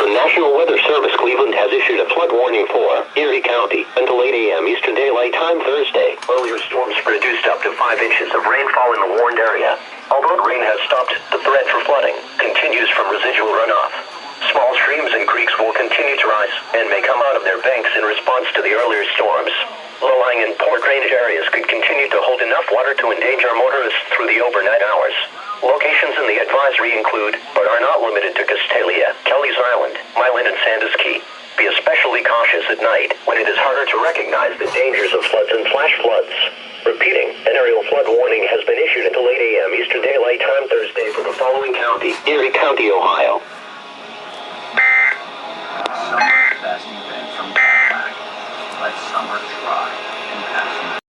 The National Weather Service Cleveland has issued a flood warning for Erie County until 8 a.m. Eastern Daylight Time Thursday. Earlier storms produced up to 5 inches of rainfall in the warned area. Although the rain has stopped, the threat for flooding continues from residual runoff. Small streams and creeks will continue to rise and may come out of their banks in response to the earlier storms. Low-lying and poor drainage areas could continue to hold enough water to endanger motorists through the overnight hours. Locations in the advisory include, but are not limited to, Castalia, Kelly's Island, Milan, and Sandus Key. Be especially cautious at night when it is harder to recognize the dangers of floods and flash floods. Repeating, an aerial flood warning has been issued until 8 a.m. Eastern Daylight Time Thursday for the following county: Erie County, Ohio. Summer's best event from Cadillac. Let summer try and pass.